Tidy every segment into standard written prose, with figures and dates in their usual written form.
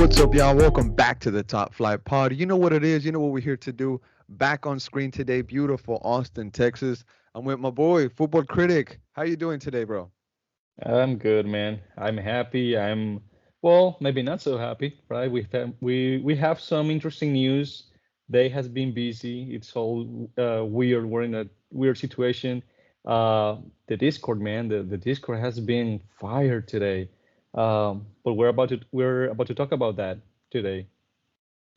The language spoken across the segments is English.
What's up, y'all? Welcome back to the Top Flight Pod. You know what it is. You know what we're here to do. Back on screen today, beautiful Austin, Texas. I'm with my boy, Football Critic. How you doing today, bro? I'm good, man. I'm happy. Well, maybe not so happy, right? We have some interesting news. Day has been busy. It's all weird. We're in a weird situation. The Discord, man, the Discord has been fired today. But we're about to talk about that today.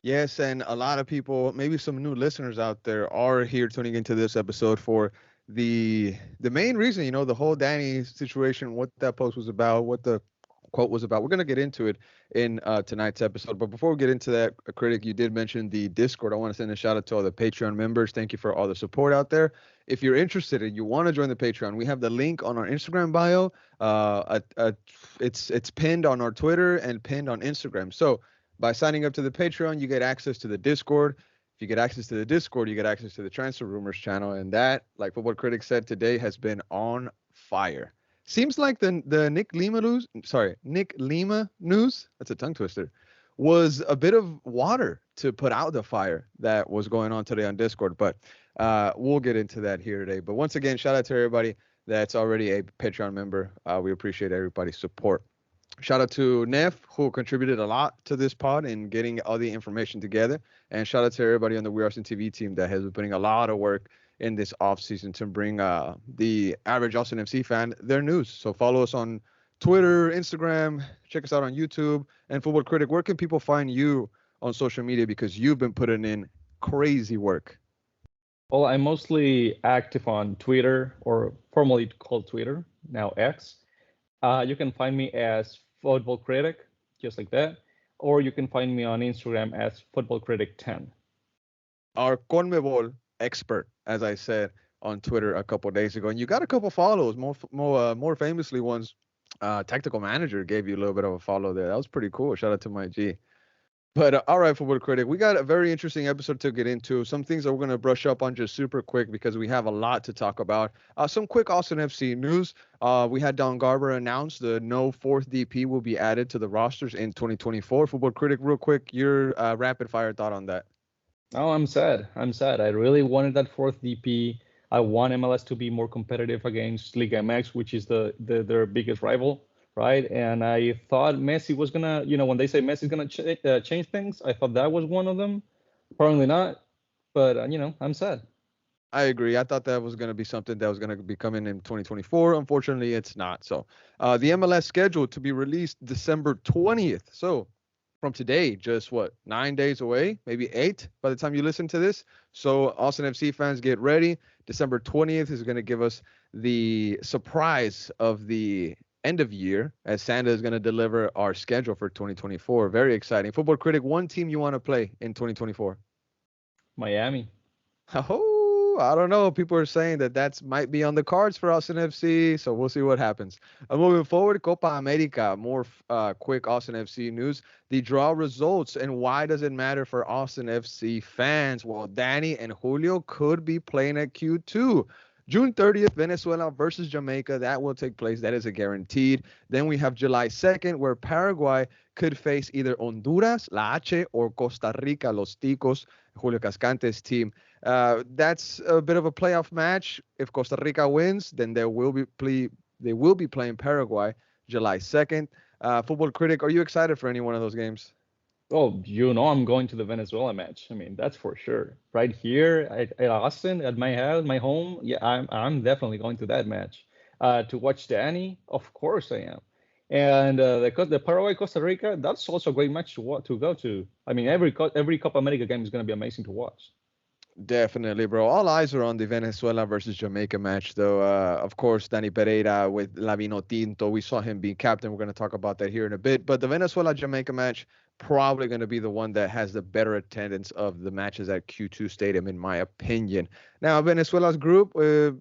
Yes, and a lot of people, maybe some new listeners out there, are here tuning into this episode for the main reason. The whole Danny situation, what that post was about, what the quote was about. We're gonna get into it in tonight's episode. But before we get into that, critic, you did mention the Discord. I want to send a shout out to all the Patreon members. Thank you for all the support out there. If you're interested and you want to join the Patreon, we have the link on our Instagram bio. It's pinned on our Twitter and pinned on Instagram. So by signing up to the Patreon, you get access to the Discord. If you get access to the Discord, you get access to the Transfer Rumors channel. And that, like Football Critic said today, has been on fire. Seems like the Nick Lima news, that's a tongue twister, was a bit of water to put out the fire that was going on today on Discord. But we'll get into that here today. But once again, shout out to everybody that's already a Patreon member. We appreciate everybody's support. Shout out to Neff, who contributed a lot to this pod and getting all the information together. And shout out to everybody on the We Are Austin TV team that has been putting a lot of work in this offseason to bring the average Austin FC fan their news. So follow us on Twitter, Instagram, check us out on YouTube. And Football Critic, where can people find you on social media? Because you've been putting in crazy work. Well, I'm mostly active on Twitter, or formerly called Twitter, now X. You can find me as Football Critic, just like that, or you can find me on Instagram as Football Critic 10. Our CONMEBOL expert, as I said on Twitter a couple of days ago, and you got a couple follows. More famously, ones Tactical Manager gave you a little bit of a follow there. That was pretty cool. Shout out to my G. But all right, Football Critic, we got a very interesting episode to get into. Some things that we're going to brush up on just super quick because we have a lot to talk about. Some quick Austin FC news. We had Don Garber announce the no fourth DP will be added to the rosters in 2024. Football Critic, real quick, your rapid fire thought on that. Oh, I'm sad. I'm sad. I really wanted that fourth DP. I want MLS to be more competitive against Liga MX, which is their biggest rival, right? And I thought Messi was gonna, when they say Messi's gonna change things, I thought that was one of them. Apparently not, but I'm sad. I agree. I thought that was going to be something that was going to be coming in 2024. Unfortunately, it's not. So the MLS schedule to be released December 20th. So from today, just 9 days away, maybe 8 by the time you listen to this. So Austin FC fans, get ready. December 20th is going to give us the surprise of the end of year as Santa is going to deliver our schedule for 2024. Very exciting. Football Critic, one team you want to play in 2024? Miami. Oh, I don't know. People are saying that might be on the cards for Austin FC, so we'll see what happens. Moving forward, Copa America, more quick Austin FC news. The draw results and why does it matter for Austin FC fans? Well, Danny and Julio could be playing at Q2. June 30th, Venezuela versus Jamaica. That will take place. That is a guaranteed. Then we have July 2nd, where Paraguay could face either Honduras, La H, or Costa Rica, Los Ticos, Julio Cascante's team. That's a bit of a playoff match. If Costa Rica wins, then they will be playing Paraguay July 2nd. Football Critic, are you excited for any one of those games? Oh, I'm going to the Venezuela match. I mean, that's for sure. Right here at Austin, at my house, my home. Yeah, I'm definitely going to that match. To watch Danny, of course I am. And the Paraguay Costa Rica, that's also a great match to go to. I mean, every Copa America game is going to be amazing to watch. Definitely, bro. All eyes are on the Venezuela versus Jamaica match, though. Of course, Dani Pereira with La Vino Tinto. We saw him being captain. We're going to talk about that here in a bit. But the Venezuela-Jamaica match, probably going to be the one that has the better attendance of the matches at Q2 Stadium, in my opinion. Now, Venezuela's group,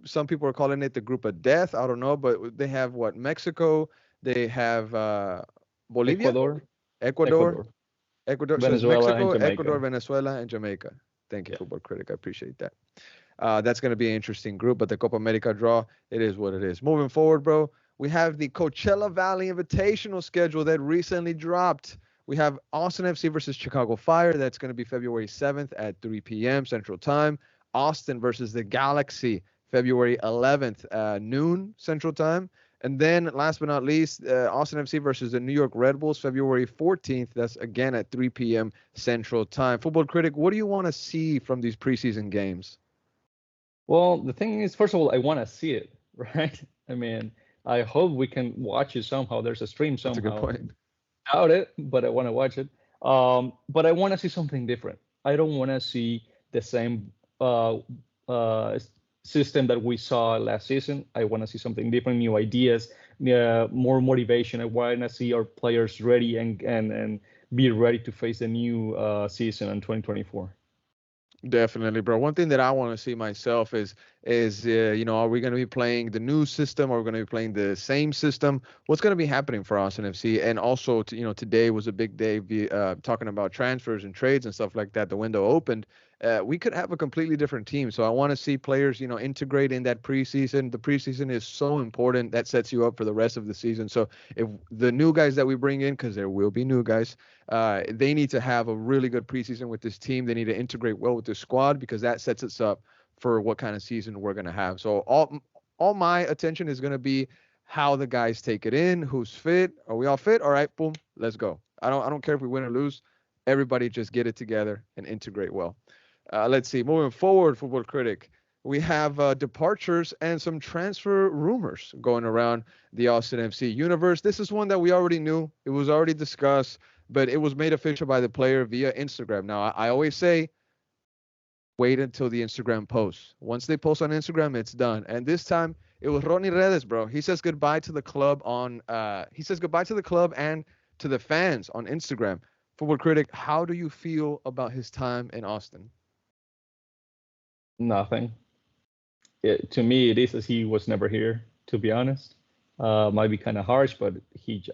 some people are calling it the group of death. I don't know, but they have Mexico. They have Bolivia, Ecuador, Ecuador. So it's Venezuela, and Mexico, Ecuador, Jamaica. Venezuela, and Jamaica. Thank you, Yeah. Football Critic. I appreciate that. That's going to be an interesting group, but the Copa America draw, it is what it is. Moving forward, bro, we have the Coachella Valley Invitational schedule that recently dropped. We have Austin FC versus Chicago Fire. That's going to be February 7th at 3 p.m. Central Time. Austin versus the Galaxy, February 11th, noon Central Time. And then, last but not least, Austin FC versus the New York Red Bulls, February 14th. That's again at 3 p.m. Central Time. Football Critic, what do you want to see from these preseason games? Well, the thing is, first of all, I want to see it, right? I mean, I hope we can watch it somehow. There's a stream That's a good somehow. point. Doubt it, but I want to watch it. But I want to see something different. I don't want to see the same system that we saw last season. I want to see something different, new ideas, more motivation. I want to see our players ready and be ready to face the new season in 2024. Definitely, bro. One thing that I want to see myself is are we going to be playing the new system, or are we going to be playing the same system? What's going to be happening for Austin FC? And also, today was a big day, talking about transfers and trades and stuff like that. The window opened. We could have a completely different team. So I want to see players, integrate in that preseason. The preseason is so important. That sets you up for the rest of the season. So if the new guys that we bring in, because there will be new guys, they need to have a really good preseason with this team. They need to integrate well with the squad, because that sets us up for what kind of season we're going to have. So all my attention is going to be how the guys take it in, who's fit. Are we all fit? All right, boom, let's go. I don't care if we win or lose. Everybody just get it together and integrate well. Let's see. Moving forward, Football Critic, we have departures and some transfer rumors going around the Austin FC universe. This is one that we already knew. It was already discussed, but it was made official by the player via Instagram. Now, I always say, wait until the Instagram posts. Once they post on Instagram, it's done. And this time, it was Rodney Redes, bro. He says goodbye to the club and to the fans on Instagram. Football Critic, how do you feel about his time in Austin? Nothing. To me, it is as he was never here, to be honest. Might be kind of harsh, but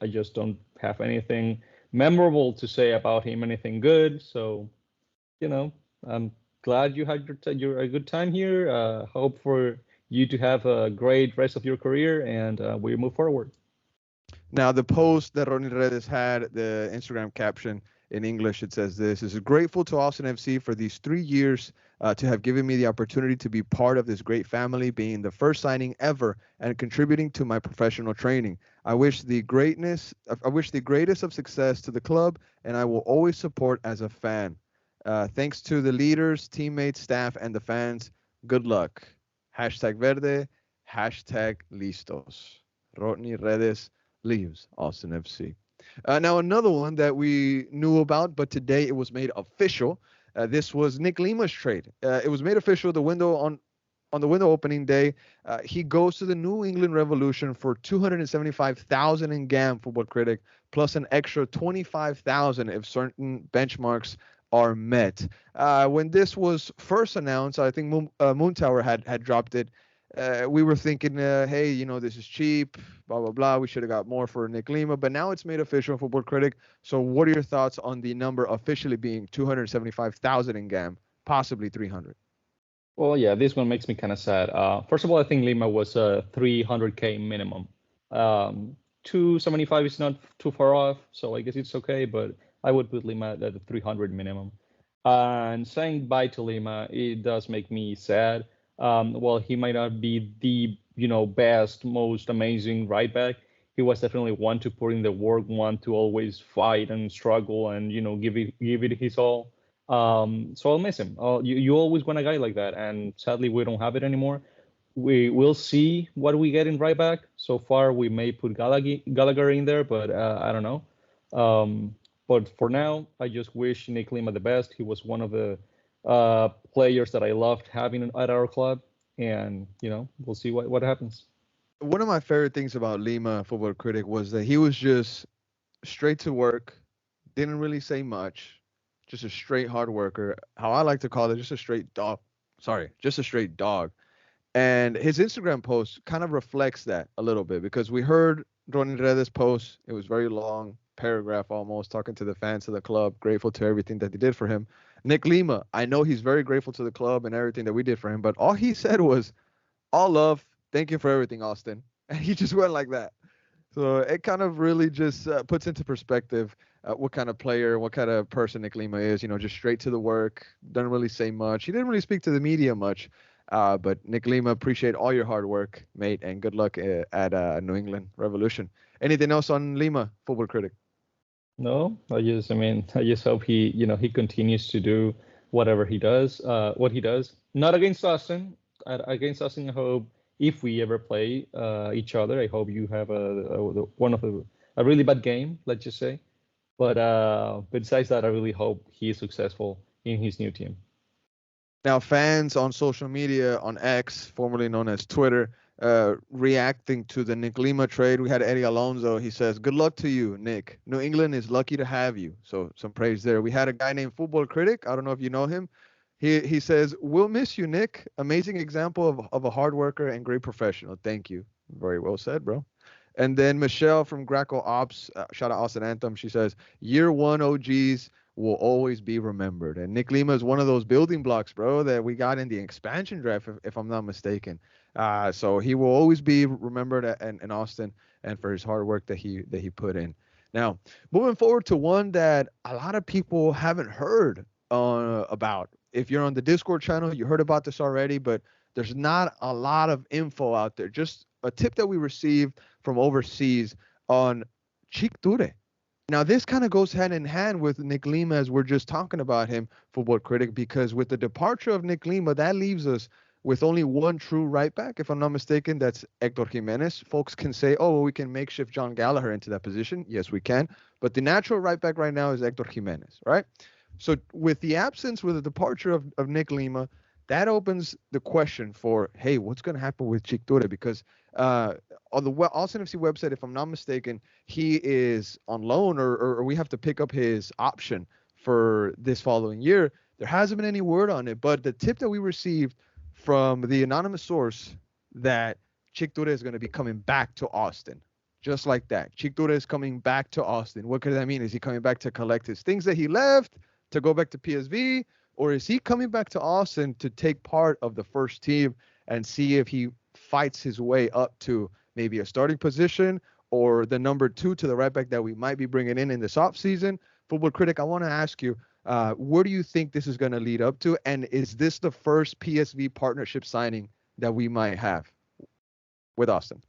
I just don't have anything memorable to say about him, anything good. So, I'm glad you had a good time here. Hope for you to have a great rest of your career, and we move forward. Now, the post that Ronnie Redes had, the Instagram caption in English, it says this: "Is grateful to Austin FC for these 3 years, to have given me the opportunity to be part of this great family, being the first signing ever and contributing to my professional training. I wish the greatest of success to the club, and I will always support as a fan. Thanks to the leaders, teammates, staff, and the fans. Good luck. #Verde, #listos. Rodney Redes leaves Austin FC." Now, another one that we knew about, but today it was made official. This was Nick Lima's trade. It was made official on the window opening day. He goes to the New England Revolution for $275,000 in GAM, Football Critic, plus an extra $25,000 if certain benchmarks are met. When this was first announced, I think Moontower had dropped it. We were thinking, hey, this is cheap, blah, blah, blah. We should have got more for Nick Lima. But now it's made official, Football Critic. So what are your thoughts on the number officially being 275,000 in GAM, possibly 300? Well, yeah, this one makes me kind of sad. First of all, I think Lima was a 300K minimum. 275 is not too far off, so I guess it's okay. But I would put Lima at the 300 minimum. And saying bye to Lima, it does make me sad. Well, he might not be the best, most amazing right back. He was definitely one to put in the work, one to always fight and struggle and give it his all. So I'll miss him. You always want a guy like that, and sadly we don't have it anymore. We will see what we get in right back. So far we may put Gallagher in there, but I don't know. But for now, I just wish Nick Lima the best. He was one of the players that I loved having at our club, and we'll see what happens. One of my favorite things about Lima, Football Critic, was that he was just straight to work, didn't really say much, just a straight hard worker. How I like to call it, just a straight dog. Just a straight dog. And his Instagram post kind of reflects that a little bit, because we heard Ronnie Redes' post. It was very long, paragraph almost, talking to the fans of the club, grateful to everything that they did for him. Nick Lima, I know he's very grateful to the club and everything that we did for him, but all he said was, all love, thank you for everything, Austin. And he just went like that. So it kind of really just puts into perspective what kind of player, what kind of person Nick Lima is. Just straight to the work, doesn't really say much. He didn't really speak to the media much. But Nick Lima, appreciate all your hard work, mate, and good luck at New England Revolution. Anything else on Lima, Football Critic? No, I just hope he continues to do whatever he does, what he does. Not against Austin. Against Austin, I hope if we ever play each other, I hope you have a really bad game, let's just say. But besides that, I really hope he is successful in his new team. Now, fans on social media, on X, formerly known as Twitter, reacting to the Nick Lima trade. We had Eddie Alonso. He says, "Good luck to you, Nick. New England is lucky to have you." So some praise there. We had a guy named Futbol Critic. I don't know if you know him. He says, "We'll miss you, Nick. Amazing example of a hard worker and great professional. Thank you." Very well said, bro. And then Michelle from Graco Ops, shout out Austin Anthem. She says, "Year one OGs will always be remembered." And Nick Lima is one of those building blocks, bro, that we got in the expansion draft, if I'm not mistaken. So he will always be remembered in Austin and for his hard work that he put in. Now, moving forward to one that a lot of people haven't heard about. If you're on the Discord channel, you heard about this already, but there's not a lot of info out there. Just a tip that we received from overseas on Chicture. Now, this kind of goes hand in hand with Nick Lima as we're just talking about him, Football Critic, because with the departure of Nick Lima, that leaves us with only one true right back, if I'm not mistaken. That's Hector Jimenez. Folks can say, oh, well, we can makeshift John Gallagher into that position. Yes, we can. But the natural right back right now is Hector Jimenez, right? So with the departure of Nick Lima, that opens the question for, hey, what's going to happen with Chicture? Because on the Austin FC website, if I'm not mistaken, he is on loan or we have to pick up his option for this following year. There hasn't been any word on it, but the tip that we received from the anonymous source that Chicture is going to be coming back to Austin. Just like that. Chicture is coming back to Austin. What could that mean? Is he coming back to collect his things that he left, to go back to PSV? Or is he coming back to Austin to take part of the first team and see if he fights his way up to maybe a starting position or the number 2 to the right back that we might be bringing in this offseason? Football Critic, I want to ask you, where do you think this is going to lead up to? And is this the first PSV partnership signing that we might have with Austin?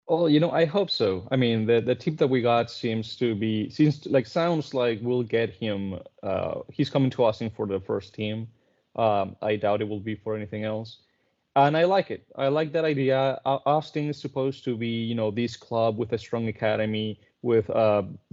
Well, I hope so. I mean, the tip that we got sounds like we'll get him. He's coming to Austin for the first team. I doubt it will be for anything else. And I like it. I like that idea. Austin is supposed to be, this club with a strong academy, with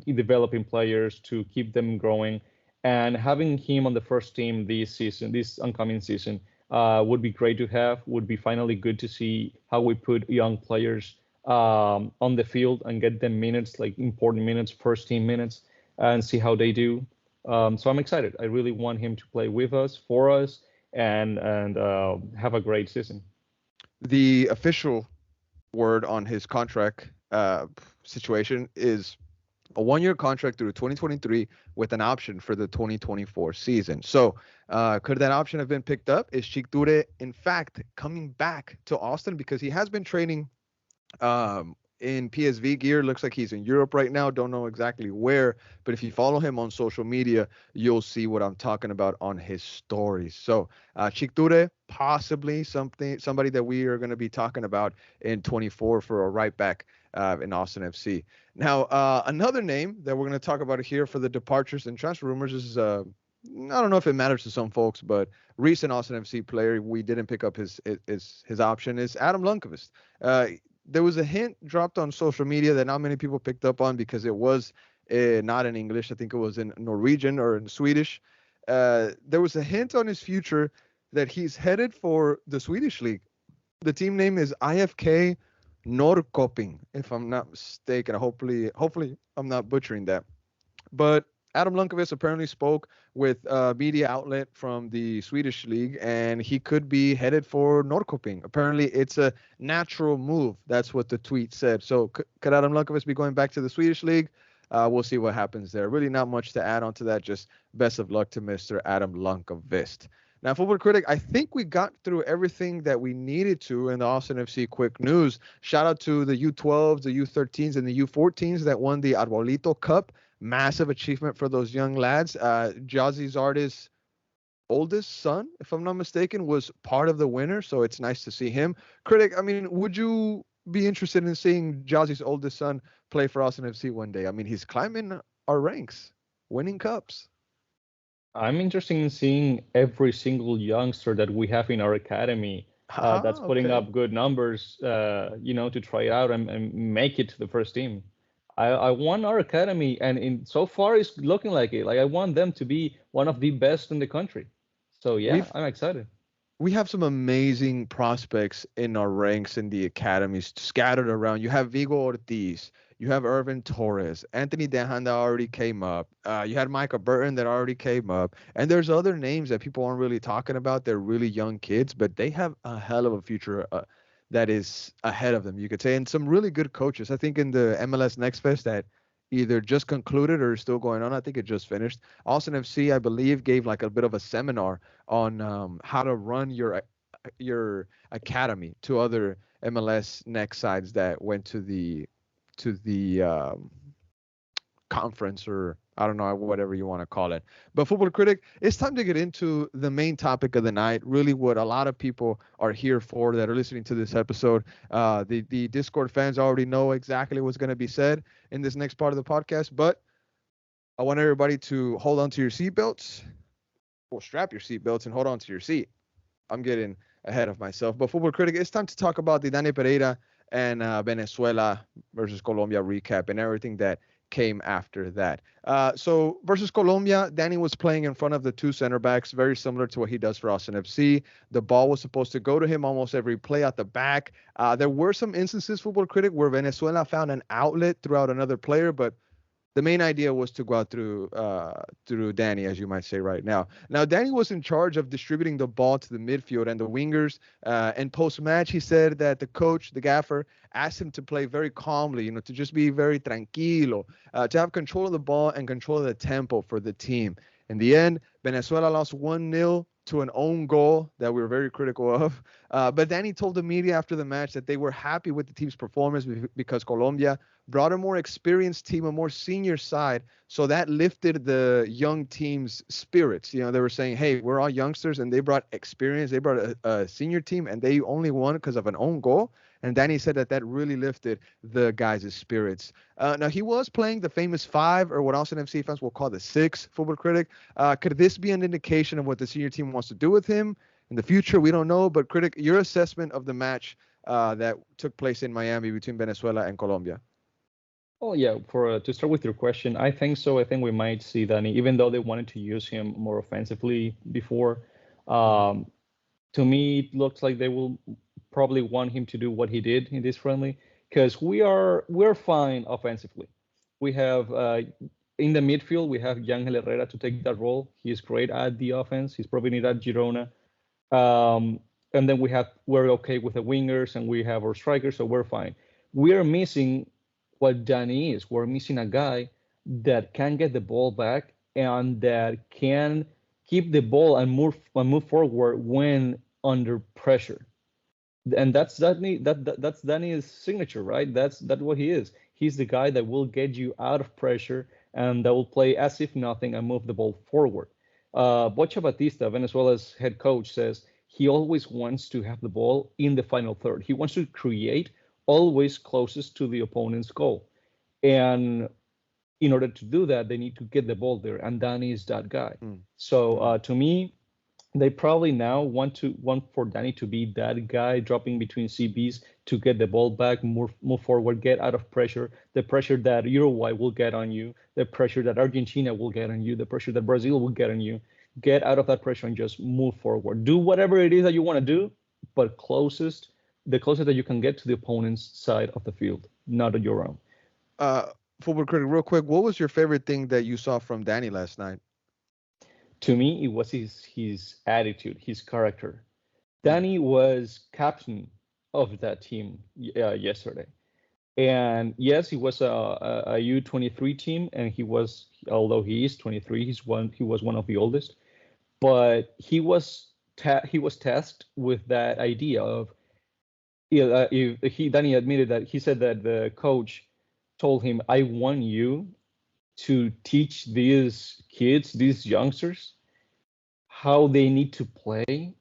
developing players to keep them growing. And having him on the first team this oncoming season, would be great to have. Would be finally good to see how we put young players on the field and get them minutes, like important minutes, first team minutes, and see how they do. So I'm excited. I really want him to play with us, for us, and have a great season. The official word on his contract situation is a 1-year contract through 2023 with an option for the 2024 season. So could that option have been picked up? Is Chicture, in fact, coming back to Austin? Because he has been training in PSV gear. Looks like he's in Europe right now. Don't know exactly where, but if you follow him on social media, you'll see what I'm talking about on his stories. So Chicture, possibly somebody that we are going to be talking about in 24 for a right back in Austin FC. Now, another name that we're going to talk about here for the departures and transfer rumors is I don't know if it matters to some folks, but recent Austin FC player, we didn't pick up his option, is Adam Lundqvist. There was a hint dropped on social media that not many people picked up on because it was not in English. I think it was in Norwegian or in Swedish. There was a hint on his future that he's headed for the Swedish league. The team name is IFK Norrköping, if I'm not mistaken. Hopefully I'm not butchering that. But Adam Lundqvist apparently spoke with a media outlet from the Swedish league, and he could be headed for Norrköping. Apparently, it's a natural move. That's what the tweet said. So could Adam Lundqvist be going back to the Swedish league? We'll see what happens there. Really not much to add on to that. Just best of luck to Mr. Adam Lundqvist. Now, Football Critic, I think we got through everything that we needed to in the Austin FC quick news. Shout out to the U12s, the U13s, and the U14s that won the Arbolito Cup. Massive achievement for those young lads. Jazzy Zardes' oldest son, if I'm not mistaken, was part of the winner, so it's nice to see him. Critic, I mean, would you be interested in seeing Jazzy's oldest son play for Austin FC one day? I mean, he's climbing our ranks, winning cups. I'm interested in seeing every single youngster that we have in our academy that's putting Okay. up good numbers, to try it out and make it to the first team. I want our academy, and so far it's looking like it. Like I want them to be one of the best in the country. So yeah, We've I'm excited. we have some amazing prospects in our ranks in the academies scattered around. You have Vigo Ortiz, you have Irvin Torres, Anthony Dejan that already came up. You had Micah Burton that already came up, and there's other names that people aren't really talking about. They're really young kids, but they have a hell of a future that is ahead of them, you could say, and some really good coaches. I think in the MLS Next Fest that either just concluded or is still going on. I think it just finished. Austin FC, I believe, gave like a bit of a seminar on how to run your academy to other MLS next sides that went to the conference, or I don't know, whatever you want to call it. But Football Critic, it's time to get into the main topic of the night. Really, what a lot of people are here for that are listening to this episode. The Discord fans already know exactly what's going to be said in this next part of the podcast, but I want everybody to hold on to your seatbelts, or strap your seatbelts and hold on to your seat. I'm getting ahead of myself. But Football Critic, it's time to talk about the Dani Pereira and Venezuela versus Colombia recap and everything that came after that. So versus Colombia, Danny was playing in front of the two center backs, very similar to what he does for Austin FC. The ball was supposed to go to him almost every play at the back. There were some instances, Football Critic, where Venezuela found an outlet throughout another player, but the main idea was to go out through Danny, as you might say right now. Now, Danny was in charge of distributing the ball to the midfield and the wingers. And post-match, he said that the coach, the gaffer, asked him to play very calmly, to just be very tranquilo, to have control of the ball and control of the tempo for the team. In the end, Venezuela lost 1-0 to an own goal that we were very critical of. But Danny told the media after the match that they were happy with the team's performance because Colombia brought a more experienced team, a more senior side. So that lifted the young team's spirits. They were saying, hey, we're all youngsters, and they brought experience. They brought a senior team, and they only won because of an own goal. And Danny said that really lifted the guys' spirits. Now, he was playing the famous 5, or what Austin FC fans will call the 6, Football Critic. Could this be an indication of what the senior team wants to do with him in the future? We don't know. But, Critic, your assessment of the match that took place in Miami between Venezuela and Colombia. Oh yeah, for to start with your question, I think so. I think we might see Danny, even though they wanted to use him more offensively before. Um, to me, it looks like they will probably want him to do what he did in this friendly, because we're fine offensively. We have in the midfield we have Yangel Herrera to take that role. He's great at the offense. He's proving it at Girona. Um, and then we're okay with the wingers, and we have our strikers, so we're fine. We're missing what Danny is. We're missing a guy that can get the ball back and that can keep the ball and move forward when under pressure. And that's that's Danny's signature, right? That's what he is. He's the guy that will get you out of pressure and that will play as if nothing and move the ball forward. Bocha Batista, Venezuela's head coach, says he always wants to have the ball in the final third. He wants to create always closest to the opponent's goal. And in order to do that, they need to get the ball there. And Danny is that guy. So to me, they probably now want for Danny to be that guy dropping between CBs to get the ball back, move forward, get out of pressure, the pressure that Uruguay will get on you, the pressure that Argentina will get on you, the pressure that Brazil will get on you. Get out of that pressure and just move forward. Do whatever it is that you want to do, but the closest that you can get to the opponent's side of the field, not at your own. Football Critic, real quick, what was your favorite thing that you saw from Danny last night? To me, it was his attitude, his character. Danny was captain of that team yesterday, and yes, he was a U23 team, and although he is 23, he was one of the oldest, but he was he was tasked with that idea of, Danny admitted that he said that the coach told him, I want you to teach these kids, these youngsters, how they need to play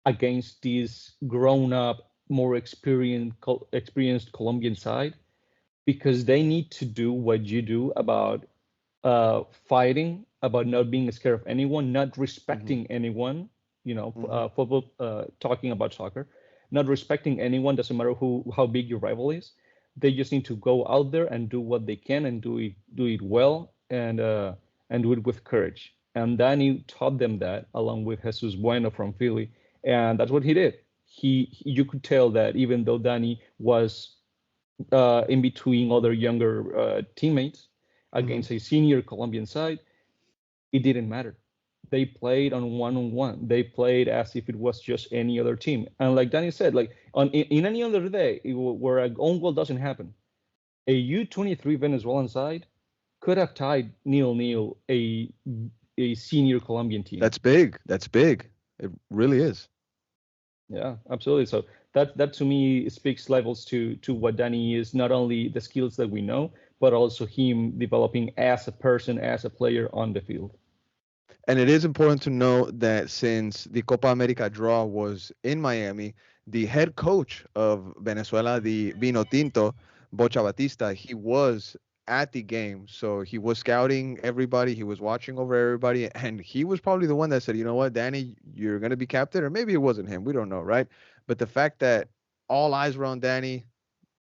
against this grown up, more experienced Colombian side, because they need to do what you do about fighting, about not being scared of anyone, not respecting anyone, football, talking about soccer, not respecting anyone, doesn't matter how big your rival is. They just need to go out there and do what they can and do it well, and do it with courage. And Danny taught them that, along with Jesus Bueno from Philly, and that's what he did. You could tell that even though Danny was in between other younger teammates against a senior Colombian side, it didn't matter. They played on one-on-one. They played as if it was just any other team. And like Danny said, like in any other day where an own goal doesn't happen, a U23 Venezuelan side could have tied 0-0 a senior Colombian team. That's big. That's big. It really is. Yeah, absolutely. So that to me speaks levels to what Danny is, not only the skills that we know, but also him developing as a person, as a player on the field. And it is important to note that since the Copa America draw was in Miami, the head coach of Venezuela, the Vino Tinto, Bocha Batista, he was at the game. So he was scouting everybody. He was watching over everybody. And he was probably the one that said, you know what, Danny, you're going to be captain. Or maybe it wasn't him. We don't know, right? But the fact that all eyes were on Danny,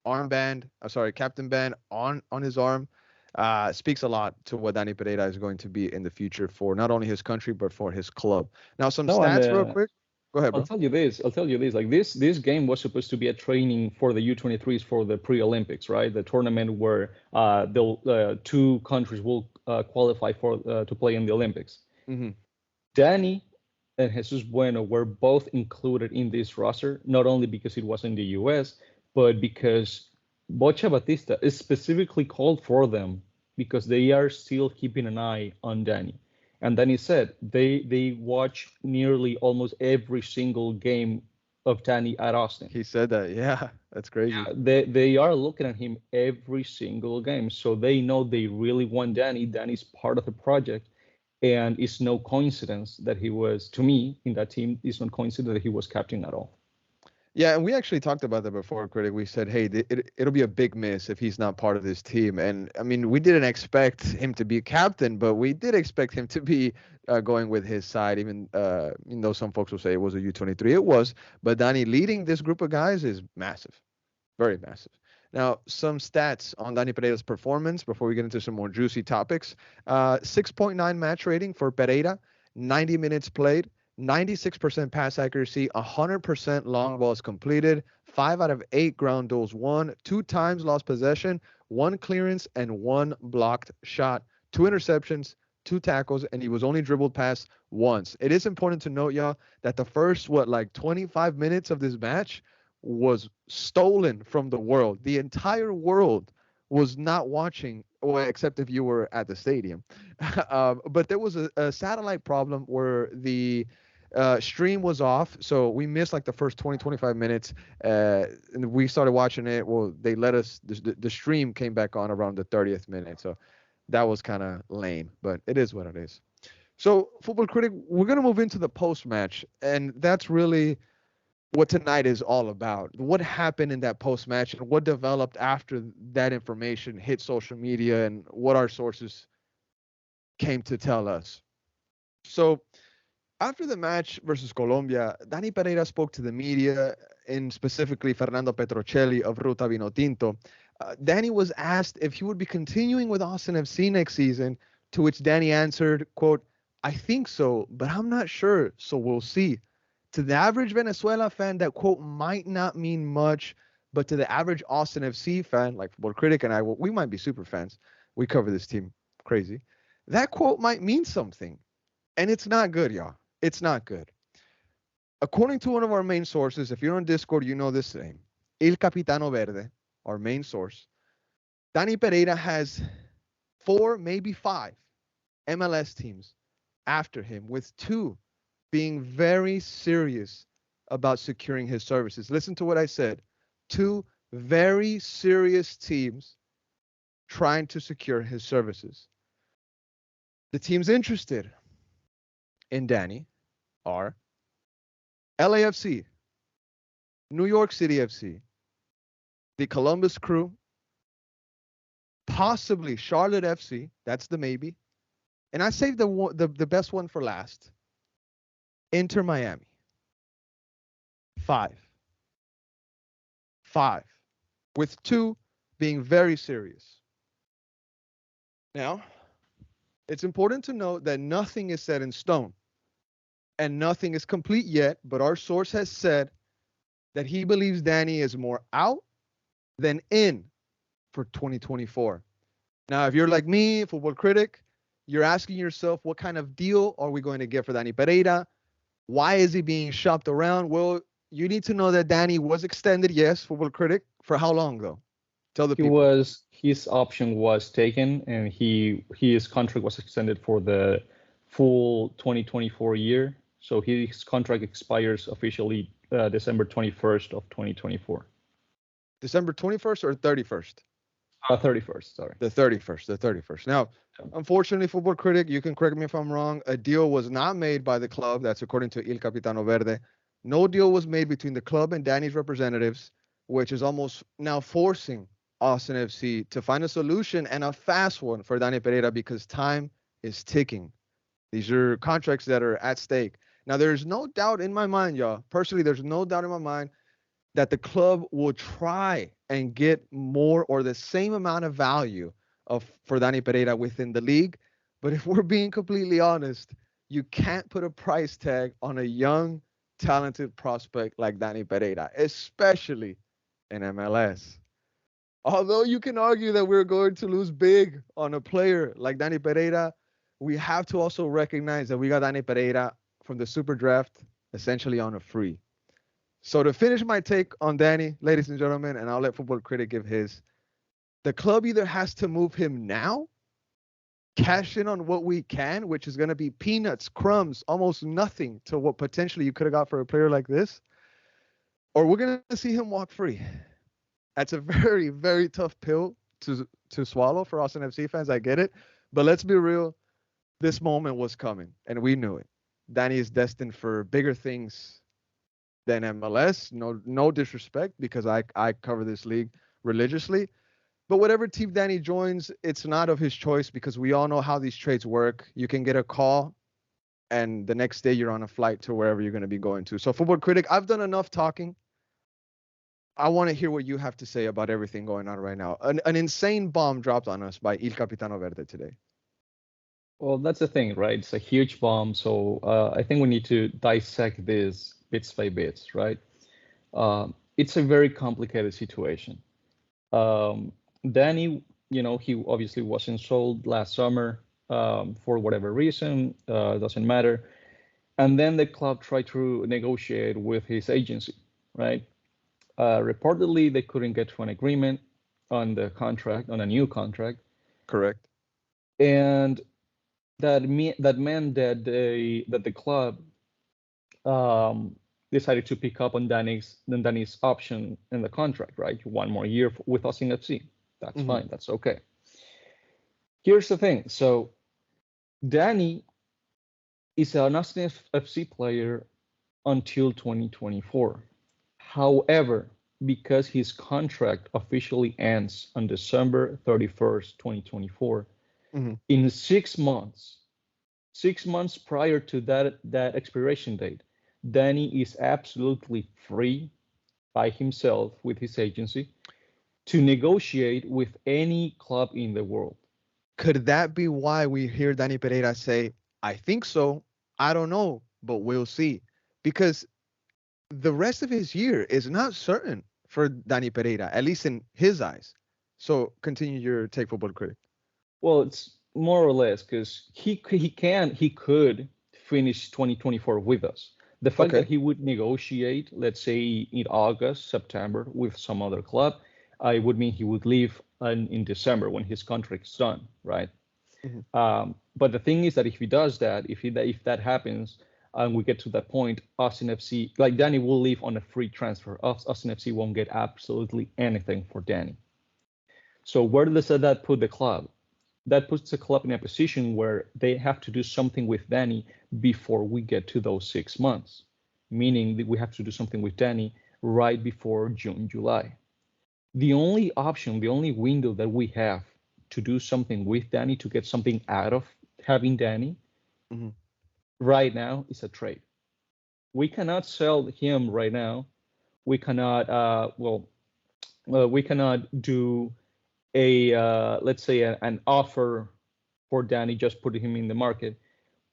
captain band on his arm, speaks a lot to what Dani Pereira is going to be in the future for not only his country but for his club. Now, some stats real quick. Go ahead, bro. I'll tell you this. Like this game was supposed to be a training for the U23s for the pre-Olympics, right? The tournament where the two countries will qualify for to play in the Olympics. Mm-hmm. Danny and Jesus Bueno were both included in this roster, not only because it was in the U.S., but because Bocha Batista is specifically called for them because they are still keeping an eye on Danny. And Danny said they watch nearly almost every single game of Danny at Austin. He said that. Yeah, that's crazy. Yeah, they are looking at him every single game. So they know they really want Danny. Danny's part of the project. And it's no coincidence that he was, to me, in that team, it's not coincidence that he was captain at all. Yeah, and we actually talked about that before, Critic. We said, hey, it'll be a big miss if he's not part of this team. And, I mean, we didn't expect him to be captain, but we did expect him to be going with his side, even though some folks will say it was a U23. It was. But Dani leading this group of guys is massive, very massive. Now, some stats on Dani Pereira's performance before we get into some more juicy topics. 6.9 match rating for Pereira, 90 minutes played. 96% pass accuracy, 100% long balls completed, 5 out of 8 ground duels won, 2 times lost possession, 1 clearance, and 1 blocked shot, 2 interceptions, 2 tackles, and he was only dribbled past once. It is important to note, y'all, that the first, 25 minutes of this match was stolen from the world. The entire world was not watching, except if you were at the stadium. But there was a satellite problem where the stream was off, so we missed like the first 25 minutes, and we started watching it. Well, they let us, the stream came back on around the 30th minute, so that was kind of lame, but it is what it is. So, Football Critic, we're going to move into the post-match, and that's really what tonight is all about. What happened in that post-match and what developed after that information hit social media and what our sources came to tell us. So, after the match versus Colombia, Dani Pereira spoke to the media, and specifically Fernando Petrocelli of Ruta Vinotinto. Danny was asked if he would be continuing with Austin FC next season, to which Danny answered, quote, I think so, but I'm not sure, so we'll see. To the average Venezuela fan, that quote might not mean much, but to the average Austin FC fan, like Futbol Critic and I, we might be super fans. We cover this team crazy. That quote might mean something, and it's not good, y'all. It's not good. According to one of our main sources, if you're on Discord, you know this name, El Capitano Verde, our main source. Dani Pereira has 4, maybe 5 MLS teams after him, with 2 being very serious about securing his services. Listen to what I said. Two very serious teams trying to secure his services. The teams interested in Dani are LAFC, New York City FC, the Columbus Crew, possibly Charlotte FC. That's the maybe. And I saved the best one for last. Inter Miami. Five. Five. With two being very serious. Now, it's important to note that nothing is set in stone and nothing is complete yet, but our source has said that he believes Dani is more out than in for 2024. Now, if you're like me, Futbol Critic, you're asking yourself, what kind of deal are we going to get for Dani Pereira? Why is he being shopped around? Well, you need to know that Dani was extended, yes, Futbol Critic. For how long, though? Tell the people. His option was taken, and his contract was extended for the full 2024 year. So his contract expires officially December 21st of 2024. December 21st or 31st? 31st, sorry. The 31st. Now, unfortunately, Futbol Critic, you can correct me if I'm wrong, a deal was not made by the club. That's according to Il Capitano Verde. No deal was made between the club and Dani's representatives, which is almost now forcing Austin FC to find a solution, and a fast one, for Dani Pereira, because time is ticking. These are contracts that are at stake. Now, there's no doubt in my mind, y'all. Personally, there's no doubt in my mind that the club will try and get more or the same amount of value for Dani Pereira within the league. But if we're being completely honest, you can't put a price tag on a young, talented prospect like Dani Pereira, especially in MLS. Although you can argue that we're going to lose big on a player like Dani Pereira, we have to also recognize that we got Dani Pereira from the Super Draft essentially on a free. So to finish my take on Dani, ladies and gentlemen, and I'll let Futbol Critic give his, the club either has to move him now, cash in on what we can, which is going to be peanuts, crumbs, almost nothing to what potentially you could have got for a player like this, or we're going to see him walk free. That's a very, very tough pill to swallow for Austin FC fans. I get it. But let's be real. This moment was coming, and we knew it. Dani is destined for bigger things than MLS. No disrespect, because I cover this league religiously. But whatever team Dani joins, it's not of his choice, because we all know how these trades work. You can get a call, and the next day you're on a flight to wherever you're going to be going to. So, Futbol Critic, I've done enough talking. I want to hear what you have to say about everything going on right now. An insane bomb dropped on us by Il Capitano Verde today. Well, that's the thing, right? It's a huge bomb. So I think we need to dissect this bits by bits, right? It's a very complicated situation. Dani, he obviously wasn't sold last summer for whatever reason, doesn't matter. And then the club tried to negotiate with his agency, right? Reportedly, they couldn't get to an agreement on the contract, on a new contract. Correct. And that meant that the club decided to pick up on Dani's option in the contract, right? 1 more year with Austin FC. That's fine. That's okay. Here's the thing. So Dani is an Austin FC player until 2024. However, because his contract officially ends on December 31st, 2024, in 6 months, 6 months prior to that expiration date, Dani is absolutely free by himself with his agency to negotiate with any club in the world. Could that be why we hear Dani Pereira say, I think so, I don't know, but we'll see? Because the rest of his year is not certain for Dani Pereira, at least in his eyes. So continue your take, Futbol Critic. Well, it's more or less because he could finish 2024 with us. The fact that he would negotiate, let's say in August, September, with some other club, I would mean he would leave in December when his contract's done, right? But the thing is that if he does that, if that happens, and we get to that point, Austin FC, like Dani will leave on a free transfer. Austin FC won't get absolutely anything for Dani. So where does that put the club? That puts the club in a position where they have to do something with Dani before we get to those 6 months, meaning that we have to do something with Dani right before June, July. The only option, the only window that we have to do something with Dani, to get something out of having Dani, right now is a trade. We cannot sell him right now. We cannot, we cannot do let's say an offer for Dani, just putting him in the market.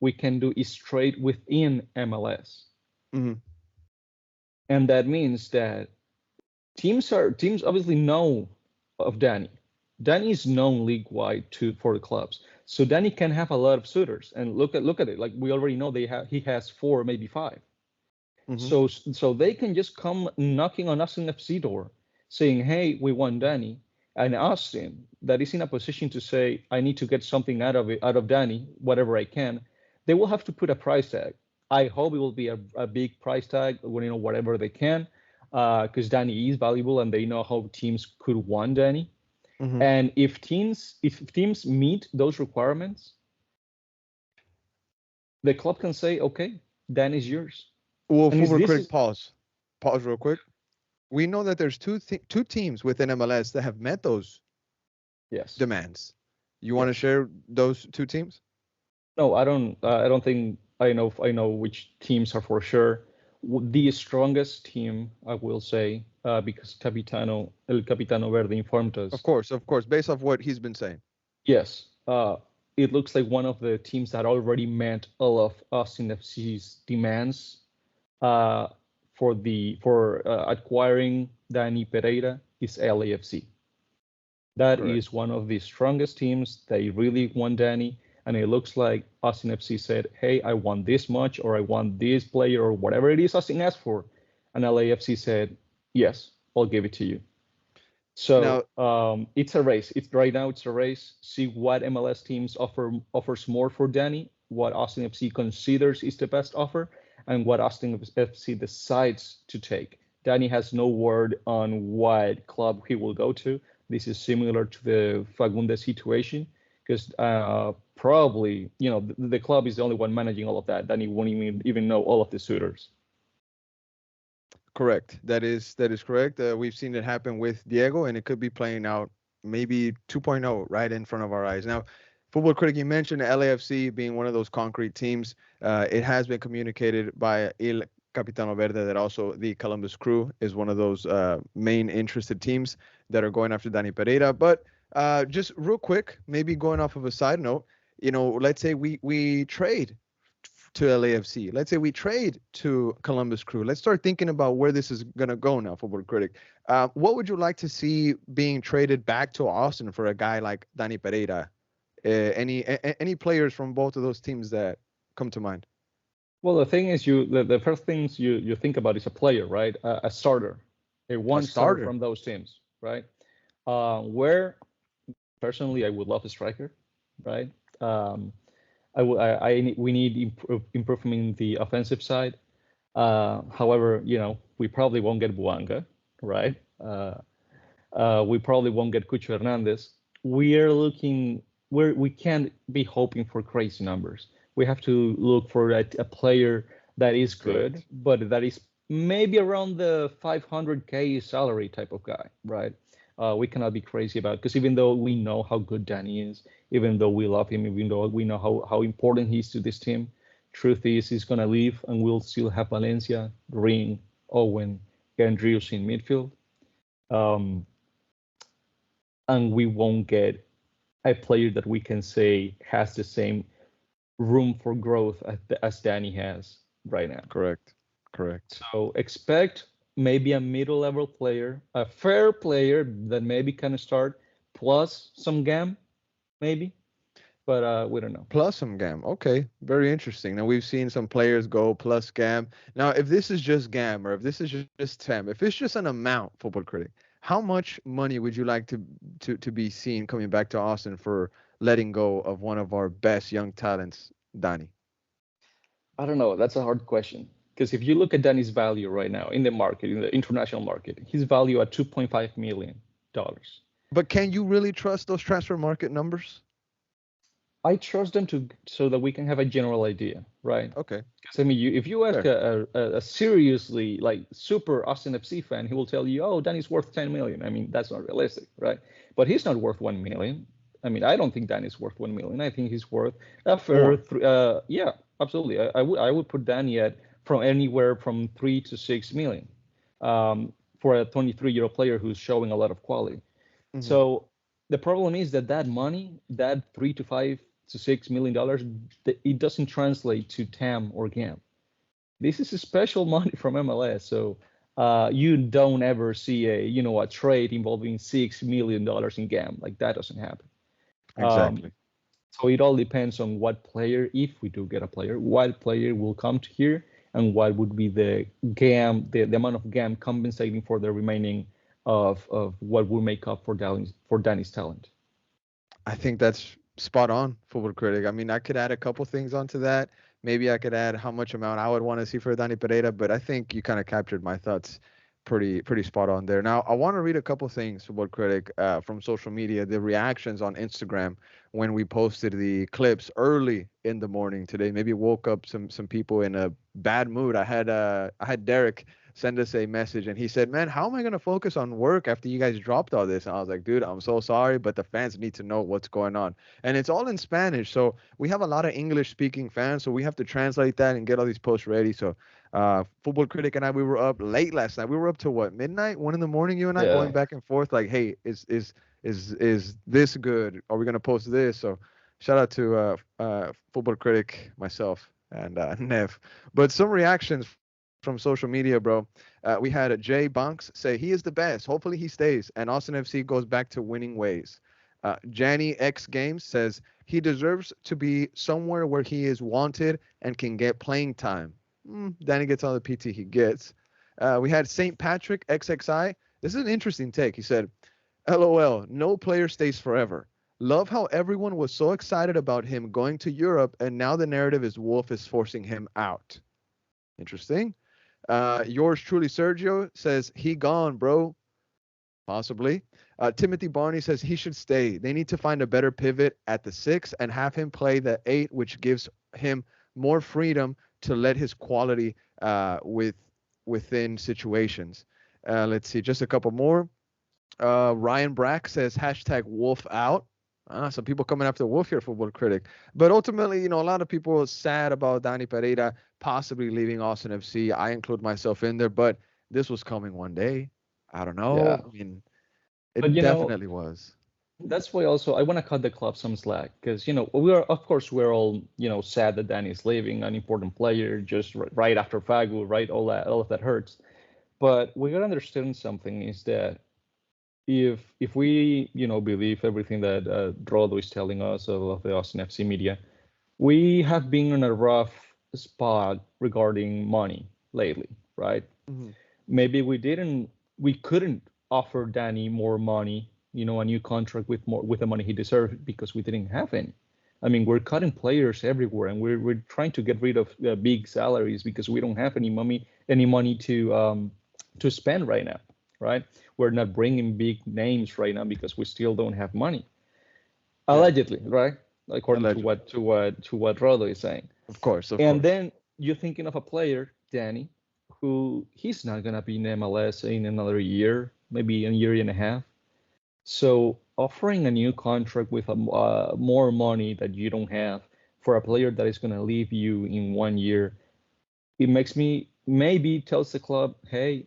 We can do is trade within MLS. And that means that teams obviously know of Dani. Dani is known league wide for the clubs. So Dani can have a lot of suitors. And look at it. Like we already know he has 4, maybe 5. So they can just come knocking on Austin FC door saying, hey, we want Dani. And Austin, that is in a position to say, I need to get something out of Dani, whatever I can, they will have to put a price tag. I hope it will be a big price tag, whatever they can, because Dani is valuable and they know how teams could want Dani. And if teams meet those requirements, the club can say, okay, Dani is yours. Well, Futbol Critic, pause real quick. We know that there's two teams within MLS that have met those demands. You want to share those 2 teams? No, I don't. I don't think I know which teams are for sure. The strongest team, I will say, because El Capitano Verde informed us. Of course, based off what he's been saying. Yes, it looks like one of the teams that already met all of Austin FC's demands for acquiring Dani Pereira is LAFC. That is one of the strongest teams. They really want Dani, and it looks like Austin FC said, hey, I want this much, or I want this player, or whatever it is Austin asked for. And LAFC said, yes, I'll give it to you. So now, it's a race. Right now it's a race. See what MLS teams offers more for Dani, what Austin FC considers is the best offer, and what Austin FC decides to take. Dani has no word on what club he will go to. This is similar to the Fagundes situation, because probably, the club is the only one managing all of that. Dani won't even know all of the suitors. Correct. That is correct. We've seen it happen with Diego, and it could be playing out maybe 2.0 right in front of our eyes. Now, Futbol Critic, you mentioned LAFC being one of those concrete teams. It has been communicated by El Capitano Verde that also the Columbus Crew is one of those main interested teams that are going after Dani Pereira. But just real quick, maybe going off of a side note, let's say we trade to LAFC. Let's say we trade to Columbus Crew. Let's start thinking about where this is going to go now, Futbol Critic. What would you like to see being traded back to Austin for a guy like Dani Pereira? Any players from both of those teams that come to mind? Well, the thing is, the first things you think about is a player, right? A starter, one starter from those teams, right? Where personally I would love a striker, right? We need improvement in the offensive side. However, we probably won't get Buanga, right? We probably won't get Cucho Hernandez. We can't be hoping for crazy numbers. We have to look for a player that is good, but that is maybe around the 500K salary type of guy, right? We cannot be crazy about, because even though we know how good Dani is, even though we love him, even though we know how important he is to this team, truth is he's going to leave and we'll still have Valencia, Ring, Owen, Andrius in midfield. And we won't get a player that we can say has the same room for growth as Dani has right now. Correct. So expect maybe a middle-level player, a fair player that maybe can start, plus some GAM, maybe. But we don't know. Plus some GAM. Okay, very interesting. Now, we've seen some players go plus GAM. Now, if this is just GAM or if this is just TEM, if it's just an amount, Futbol Critic, how much money would you like to be seen coming back to Austin for letting go of one of our best young talents, Dani? I don't know. That's a hard question. Because if you look at Danny's value right now in the market, in the international market, his value at $2.5 million. But can you really trust those transfer market numbers? I trust them to so that we can have a general idea, right? Okay, Because I mean, if you ask fair. a seriously like super Austin FC fan, he will tell you, "Oh, Danny's worth 10 million." I mean, that's not realistic, right? But he's not worth 1 million. I mean, I don't think Danny's worth 1 million. I think he's worth a fair, More. yeah, absolutely. I would put Danny at from anywhere from 3 to 6 million, for a 23-year-old player who's showing a lot of quality. Hmm. So the problem is that that money, that $3 to 5 to $6 million, it doesn't translate to TAM or GAM. This is a special money from MLS. So you don't ever see a trade involving $6 million in GAM. Like that doesn't happen. Um, Exactly. so it all depends on what player, if we do get a player, what player will come to here and what would be the GAM, the amount of GAM compensating for the remaining of what will make up for Danny's talent. I think that's spot on, Football Critic. I mean, I could add a couple things onto that. Maybe I could add how much amount I would want to see for Dani Pereira, but I think you kind of captured my thoughts pretty spot on there. Now, I want to read a couple things, Football Critic, from social media, the reactions on Instagram when we posted the clips early in the morning today. Maybe woke up some people in a bad mood. I had Derek send us a message and he said, "Man, how am I going to focus on work after you guys dropped all this?" And I was like, "Dude, I'm so sorry, but the fans need to know what's going on." And it's all in Spanish. So we have a lot of English speaking fans. So we have to translate that and get all these posts ready. So Football Critic and I, we were up late last night. We were up to what, midnight, 1 in the morning, you and I Yeah. going back and forth like, "Hey, is this good? Are we going to post this?" So shout out to Football Critic, myself, and Nev. But some reactions from social media, bro. We had a Jay Bunks say he is the best. Hopefully he stays, and Austin FC goes back to winning ways. Janny X Games says he deserves to be somewhere where he is wanted and can get playing time. Danny gets all the PT he gets. We had St. Patrick XXI. This is an interesting take. He said, "LOL, no player stays forever. Love how everyone was so excited about him going to Europe, and now the narrative is Wolf is forcing him out." Interesting. Yours truly, Sergio, says he gone, bro. Possibly. Timothy Barney says he should stay. They need to find a better pivot at the 6 and have him play the 8, which gives him more freedom to let his quality within situations. Let's see, just a couple more. Ryan Brack says hashtag Wolf out. Some people coming after Wolf here, Football Critic. But ultimately, a lot of people are sad about Dani Pereira possibly leaving Austin FC. I include myself in there, but this was coming one day. I don't Yeah. know. I mean, But it definitely was. that's why also I want to cut the club some slack because we are, of course, we're all sad that Danny is leaving, an important player, just right after Fagu, right? All of that hurts. But we gotta understand something is that if we believe everything that Rodo is telling us of the Austin FC media, we have been in a rough spot regarding money lately, right? Hmm. Maybe we couldn't offer Danny more money, a new contract with the money he deserved because we didn't have any. I mean, we're cutting players everywhere, and we're trying to get rid of big salaries because we don't have any money to spend right now, right? We're not bringing big names right now because we still don't have money, Yeah, allegedly, right? According to allegedly. what Rodo is saying. Of course, of And course. then you're thinking of a player, Danny, who he's not gonna be in MLS in another year, maybe a year and a half. So offering a new contract with more money that you don't have for a player that is gonna leave you in 1 year, it makes me maybe tells the club, hey,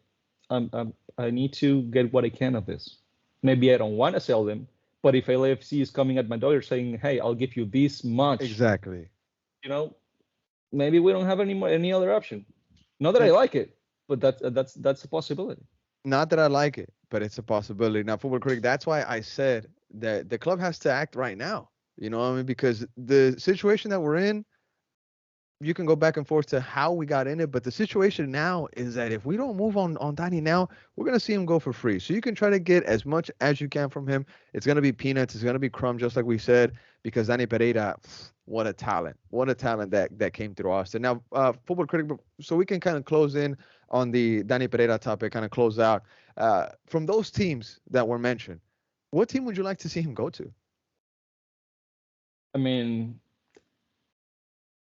I need to get what I can of this. Maybe I don't want to sell them, but if LAFC is coming at my door saying, hey, I'll give you this much, Exactly. you know, maybe we don't have any other option. Not that I And like it, but that's a possibility. not that I like it, but it's a possibility. Now, Football Critic, that's why I said that the club has to act right now. You know what I mean? Because the situation that we're in, you can go back and forth to how we got in it, but the situation now is that if we don't move on Dani now, we're gonna see him go for free. So you can try to get as much as you can from him. It's gonna be peanuts. It's gonna be crumbs, just like we said, because Dani Pereira, what a talent that came through Austin. Now, football critic. So we can kind of close in on the Dani Pereira topic, kind of close out. From those teams that were mentioned, what team would you like to see him go to? I mean,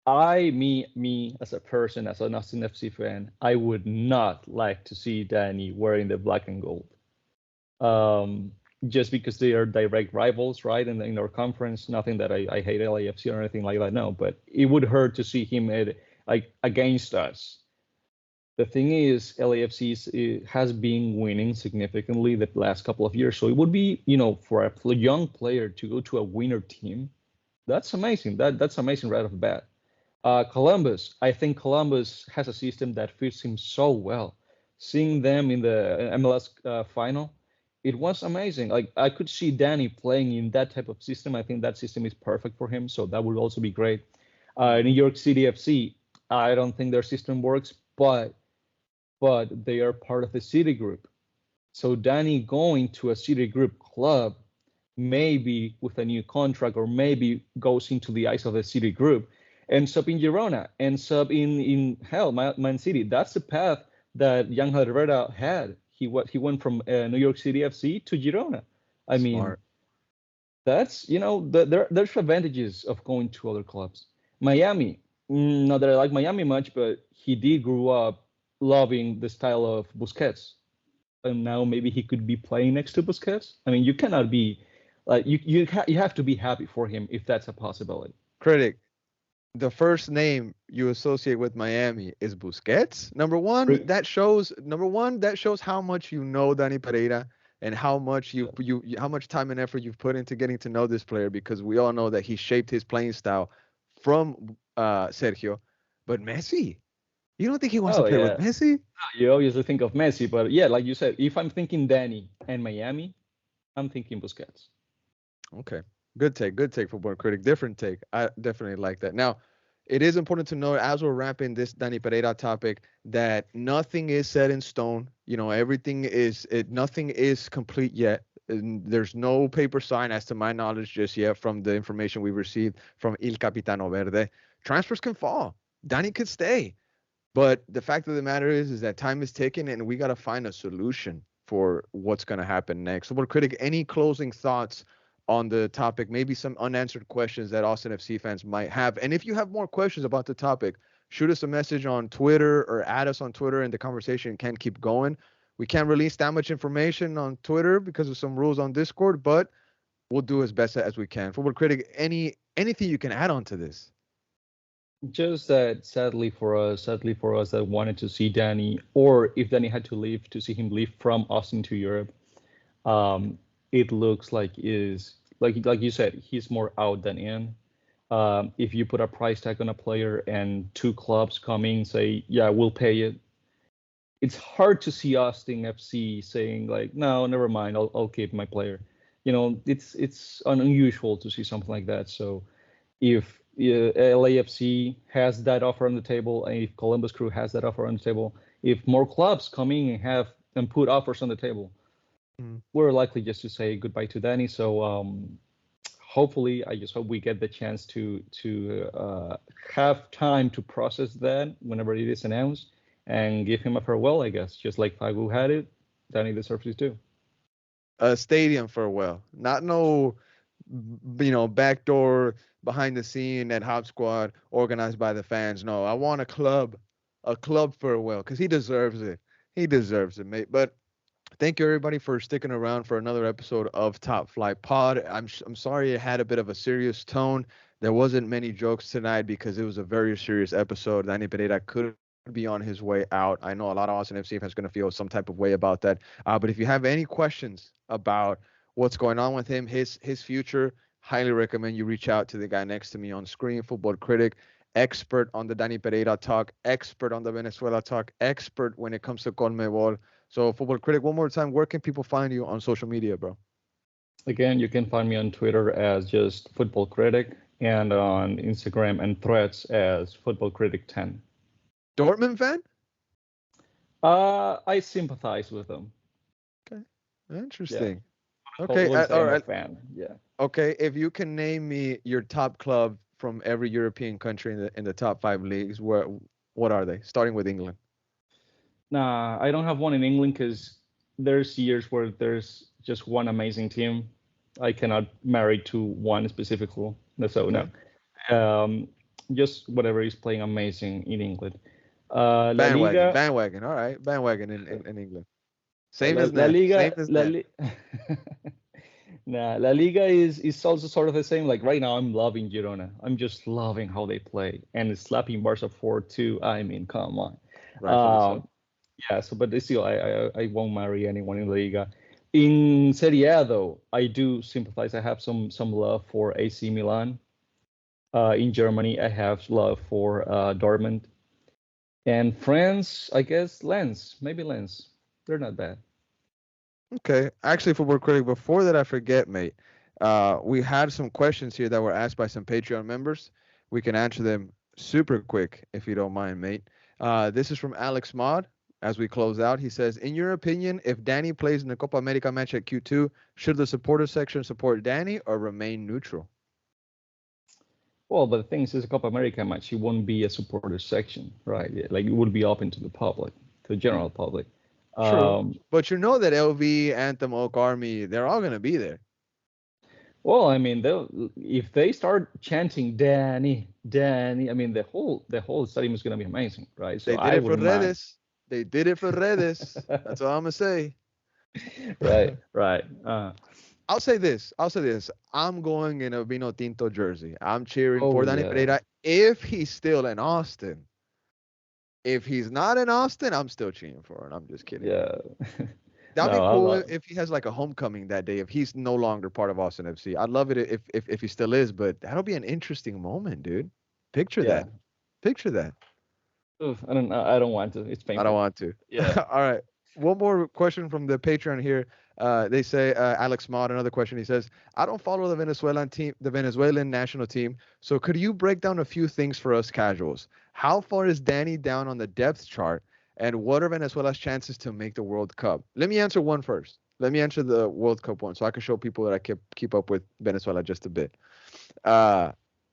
me as a person, as an Austin FC fan, I would not like to see Danny wearing the black and gold. Um, just because they are direct rivals, right? And in our conference, nothing that I hate LAFC or anything like that, no. But it would hurt to see him like against us. The thing is, LAFC has been winning significantly the last couple of years, so it would be, for a young player to go to a winner team, that's amazing. That's amazing right off the bat. Columbus, I think Columbus has a system that fits him so well. Seeing them in the MLS final, it was amazing. Like I could see Danny playing in that type of system. I think that system is perfect for him, so that would also be great. New York City FC, I don't think their system works, but they are part of the City Group. So Danny going to a City Group club, maybe with a new contract, or maybe goes into the eyes of the City Group, ends up in Girona, ends up in hell, Man City. That's the path that Young Herrera had. He went from New York City FC to Girona. I mean, Smart. that's there's advantages of going to other clubs. Miami, not that I like Miami much, but he did grow up loving the style of Busquets, and now maybe he could be playing next to Busquets. I mean, you cannot be like you have to be happy for him if that's a possibility. Critic, the first name you associate with Miami is Busquets. Number one, that shows how much you know Dani Pereira and how much how much time and effort you've put into getting to know this player, because we all know that he shaped his playing style from Sergio. But Messi, you don't think he wants to Oh play with yeah, Messi? you obviously think of Messi, but yeah, like you said, if I'm thinking Danny and Miami, I'm thinking Busquets. Okay. Good take, football critic. Different take. I definitely like that. Now, it is important to know as we're wrapping this Dani Pereira topic that nothing is set in stone. Nothing is complete yet. And there's no paper sign, as to my knowledge, just yet from the information we've received from Il Capitano Verde. Transfers can fall. Dani could stay. But the fact of the matter is that time is ticking and we got to find a solution for what's going to happen next. So, what critic, any closing thoughts on the topic? Maybe some unanswered questions that Austin FC fans might have. And if you have more questions about the topic, shoot us a message on Twitter or add us on Twitter, and the conversation can keep going. We can't release that much information on Twitter because of some rules on Discord, but we'll do as best as we can. Football critic, anything you can add on to this? Just that sadly for us that wanted to see Danny, or if Danny had to leave, to see him leave from Austin to Europe, it looks like is like you said, he's more out than in. If you put a price tag on a player and two clubs coming say, yeah, we'll pay it, it's hard to see Austin FC saying like, no, never mind, I'll keep my player. It's unusual to see something like that. So if LAFC has that offer on the table, and if Columbus Crew has that offer on the table, if more clubs come in and put offers on the table, we're likely just to say goodbye to Danny. So hopefully, I just hope we get the chance to have time to process that whenever it is announced and give him a farewell. I guess just like Fagu had it, Danny deserves it too. A stadium farewell, not no, backdoor behind the scene at Hop Squad organized by the fans. No, I want a club farewell, because he deserves it. He deserves it, mate. But thank you everybody for sticking around for another episode of Top Flight Pod. I'm sorry it had a bit of a serious tone. There wasn't many jokes tonight because it was a very serious episode. Dani Pereira could be on his way out. I know a lot of Austin FC fans going to feel some type of way about that. But if you have any questions about what's going on with him, his future, highly recommend you reach out to the guy next to me on screen, Football Critic, expert on the Dani Pereira talk, expert on the Venezuela talk, expert when it comes to Conmebol. So, Football Critic, one more time, where can people find you on social media, bro? Again, you can find me on Twitter as just Football Critic, and on Instagram and Threads as Futbol Critic 10. Dortmund fan? I sympathize with them. Okay, interesting. Yeah. Okay, Wouldn't say all I'm a right. fan. Yeah. Okay, if you can name me your top club from every European country in the top 5 leagues, what are they? Starting with England. Nah, I don't have one in England because there's years where there's just one amazing team. I cannot marry to one specifically. So Okay. no. Just whatever is playing amazing in England. La Bandwagon, Liga, bandwagon. All right, bandwagon in England. Same La, as La Nat. Same Liga, as Nat. nah, La Liga is also sort of the same. Like right now, I'm loving Girona. I'm just loving how they play and slapping Barca 4-2. I mean, come on. Rightfully so. Um, Yeah, so but still, I won't marry anyone in La Liga. In Serie A, though, I do sympathize. I have some love for AC Milan. In Germany, I have love for Dortmund. And France, I guess Lens, maybe Lens. They're not bad. Okay. Actually, Football Critic, before that I forget, mate, we had some questions here that were asked by some Patreon members. We can answer them super quick if you don't mind, mate. This is from Alex Mod. As we close out, he says, in your opinion, if Dani plays in the Copa America match at Q2, should the supporter section support Dani or remain neutral? Well, but the thing is, it's a Copa America match. It won't be a supporter section, right? Like it would be open to the public, to the general public. True. But you know that LV, Anthem, Oak Army, they're all going to be there. Well, I mean, if they start chanting Danny, Danny, I mean, the whole stadium is gonna be amazing, right? So They did I it for wouldn't mind. Redes. They did it for Redes. That's all I'm gonna say. Right, right. I'll say this. I'm going in a Vino Tinto jersey. I'm cheering for Dani Yeah. Pereira if he's still in Austin. If he's not in Austin, I'm still cheering for him. I'm just kidding. Yeah. That'd No, be cool if he has like a homecoming that day. If he's no longer part of Austin FC, I'd love it if he still is. But that'll be an interesting moment, dude. Picture that. Picture that. Oof, I don't want to. It's I don't painful. want to. Yeah. All right. One more question from the Patreon here. They say Alex Mott. Another question. He says, "I don't follow the Venezuelan team, the Venezuelan national team. So could you break down a few things for us casuals? How far is Dani down on the depth chart, and what are Venezuela's chances to make the World Cup?" Let me answer one first. Let me answer the World Cup one, so I can show people that I keep up with Venezuela just a bit.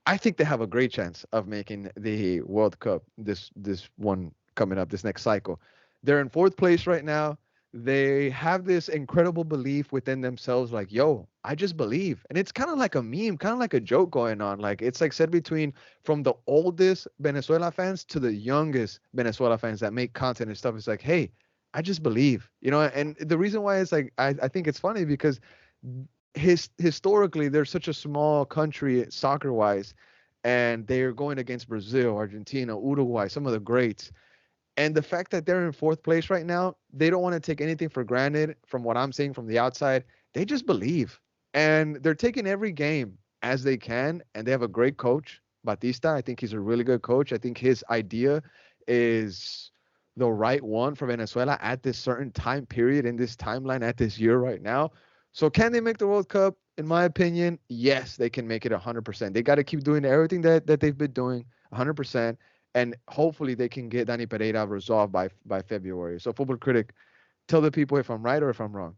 I think they have a great chance of making the World Cup. This one coming up, this next cycle. They're in fourth place right now. They have this incredible belief within themselves, like, yo, I just believe. And it's kind of like a meme, kind of like a joke going on. Like, it's like said between from the oldest Venezuela fans to the youngest Venezuela fans that make content and stuff. It's like, hey, I just believe, and the reason why it's like, I think it's funny because historically, they're such a small country soccer wise, and they're going against Brazil, Argentina, Uruguay, some of the greats. And the fact that they're in fourth place right now, they don't want to take anything for granted from what I'm seeing from the outside. They just believe. And they're taking every game as they can. And they have a great coach, Batista. I think he's a really good coach. I think his idea is the right one for Venezuela at this certain time period in this timeline at this year right now. So can they make the World Cup? In my opinion, yes, they can make it 100%. They got to keep doing everything that they've been doing 100%. And hopefully they can get Dani Pereira resolved by February. So, Football Critic, tell the people if I'm right or if I'm wrong.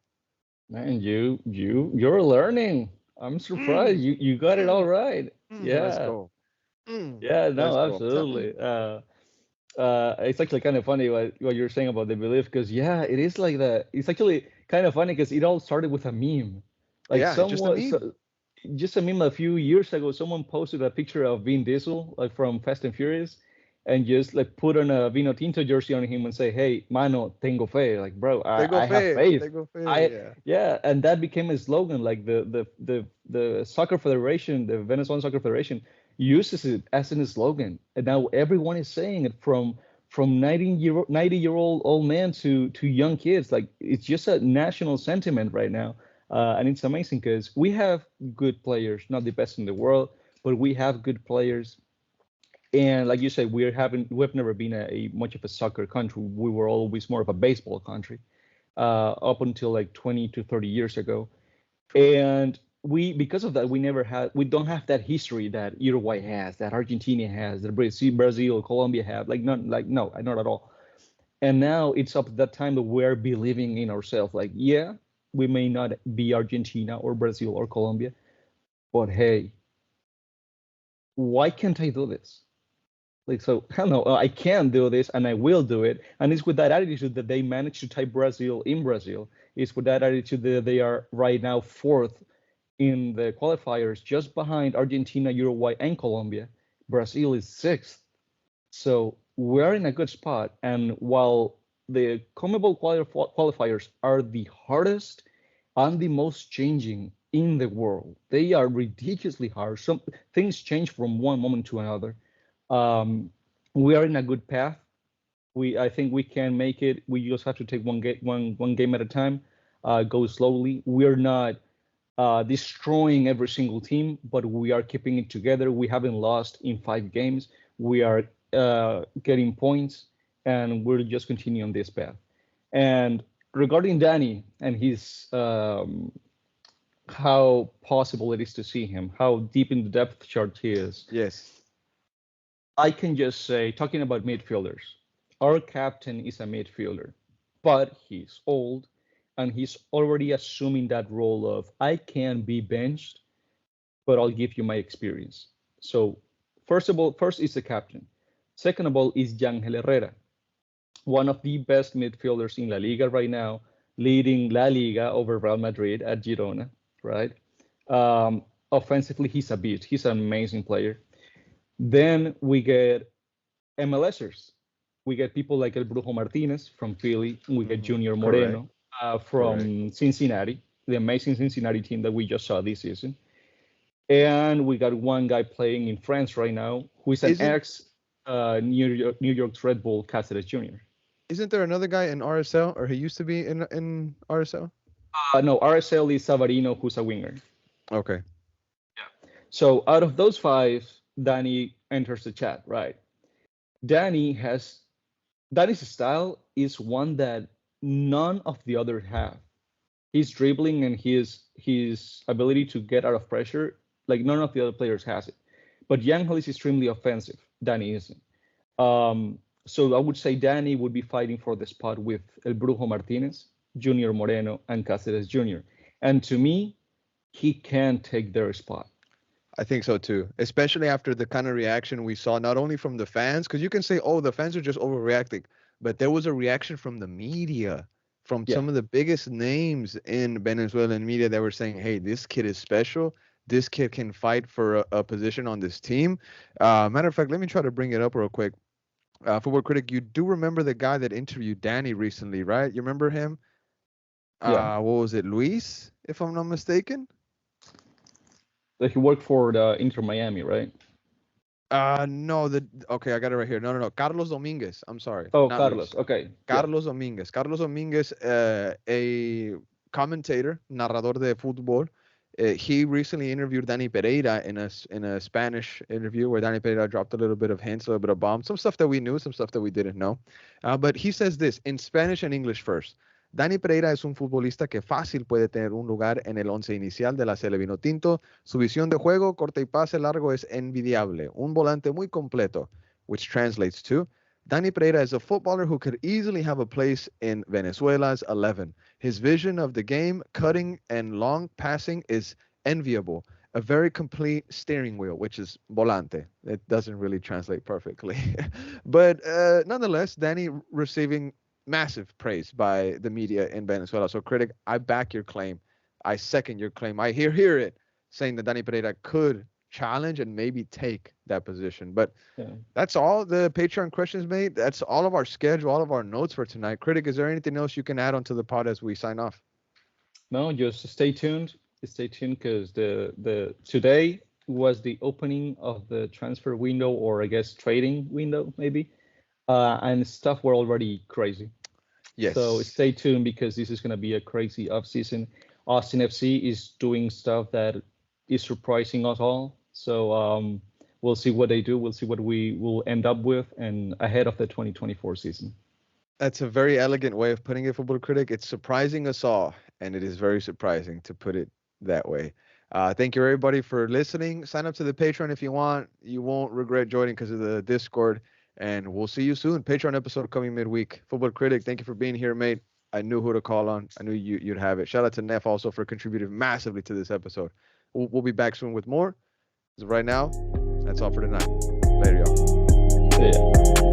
Man, you're learning. I'm surprised you got it all right. Let's Yeah. go. Yeah, Let's no, go. absolutely. It's actually kind of funny what you're saying about the belief, because yeah, it is like that. It's actually kind of funny because it all started with a meme. Like Yeah, just a meme. just a meme a few years ago, someone posted a picture of Vin Diesel, like from Fast and Furious, and just like put on a Vino Tinto jersey on him and say, "Hey, mano, tengo fe." Like, bro, They go I have fair. faith. They go fair. Yeah, and that became a slogan. Like the soccer federation, the Venezuelan soccer federation, uses it as a slogan, and now everyone is saying it from 90-year-old old man to young kids. Like it's just a national sentiment right now, and it's amazing because we have good players, not the best in the world, but we have good players. And like you said, we've never been a much of a soccer country. We were always more of a baseball country, up until like 20 to 30 years ago. And because of that we don't have that history that Uruguay has, that Argentina has, that Brazil, Colombia have. Like no, not at all. And now it's up to that time that we're believing in ourselves. Like, yeah, we may not be Argentina or Brazil or Colombia, but hey, why can't I do this? Like, so I don't know, I can do this and I will do it. And it's with that attitude that they managed to tie Brazil in Brazil. It's with that attitude that they are right now fourth in the qualifiers, just behind Argentina, Uruguay, and Colombia. Brazil is sixth. So we're in a good spot. And while the CONMEBOL qualifiers are the hardest and the most changing in the world, they are ridiculously hard. Some things change from one moment to another. We are in a good path. I think we can make it. We just have to take one game at a time. Go slowly. We're not destroying every single team, but we are keeping it together. We haven't lost in 5 games. We are getting points, and we'll just continue on this path. And regarding Dani and his how possible it is to see him, how deep in the depth chart he is. Yes. I can just say, talking about midfielders, our captain is a midfielder, but he's old and he's already assuming that role of I can be benched, but I'll give you my experience. So first is the captain. Second of all is Yangel Herrera, one of the best midfielders in La Liga right now, leading La Liga over Real Madrid at Girona, right? Offensively, he's a beast. He's an amazing player. Then we get MLSers. We get people like El Brujo Martinez from Philly. We get Junior Moreno from Cincinnati, the amazing Cincinnati team that we just saw this season. And we got one guy playing in France right now who is an ex New York's Red Bull, Cáceres Jr. Isn't there another guy in RSL, or he used to be in RSL? No, RSL is Savarino, who's a winger. Okay. Yeah. So out of those 5, Dani enters the chat, right? Dani's style is one that none of the others have. His dribbling and his ability to get out of pressure, like none of the other players has it. But Yangel is extremely offensive. Dani isn't. So I would say Dani would be fighting for the spot with El Brujo Martinez, Junior Moreno, and Cáceres Jr. And to me, he can take their spot. I think so too, especially after the kind of reaction we saw, not only from the fans, because you can say, oh, the fans are just overreacting, but there was a reaction from the media, from some of the biggest names in Venezuelan media that were saying, hey, this kid is special. This kid can fight for a position on this team. Matter of fact, let me try to bring it up real quick. Futbol Critic, you do remember the guy that interviewed Dani recently, right? You remember him? Yeah. What was it, Luis, if I'm not mistaken? He worked for the Inter Miami, right? No, okay, I got it right here. No. Carlos Dominguez. I'm sorry. Oh, Carlos. Luis. Okay. Carlos Dominguez. Carlos Dominguez, a commentator, narrador de fútbol. He recently interviewed Dani Pereira in a Spanish interview where Dani Pereira dropped a little bit of hints, a little bit of bombs, some stuff that we knew, some stuff that we didn't know. But he says this in Spanish and English first. Dani Pereira es un futbolista que fácil puede tener un lugar en el once inicial de la Cele Vinotinto. Su visión de juego, corte y pase largo es envidiable. Un volante muy completo, which translates to, Dani Pereira is a footballer who could easily have a place in Venezuela's 11. His vision of the game, cutting and long passing, is enviable. A very complete steering wheel, which is volante. It doesn't really translate perfectly. But nonetheless, Dani receiving massive praise by the media in Venezuela. So, Critic, I back your claim. I second your claim. I hear it saying that Dani Pereira could challenge and maybe take that position. But that's all the Patreon questions, mate. That's all of our schedule, all of our notes for tonight. Critic, is there anything else you can add onto the pod as we sign off? No, just stay tuned. Stay tuned because the today was the opening of the transfer window, or I guess trading window, maybe. And stuff were already crazy. Yes. So stay tuned because this is going to be a crazy offseason. Austin FC is doing stuff that is surprising us all. So we'll see what they do. We'll see what we will end up with and ahead of the 2024 season. That's a very elegant way of putting it, Futbol Critic. It's surprising us all, and it is very surprising to put it that way. Thank you everybody for listening. Sign up to the Patreon if you want. You won't regret joining because of the Discord. And we'll see you soon. Patreon episode coming midweek. Football Critic, thank you for being here, mate. I knew who to call on. I knew you'd have it. Shout out to Neff also for contributing massively to this episode. We'll be back soon with more. As of right now, that's all for tonight. Later, y'all. Yeah.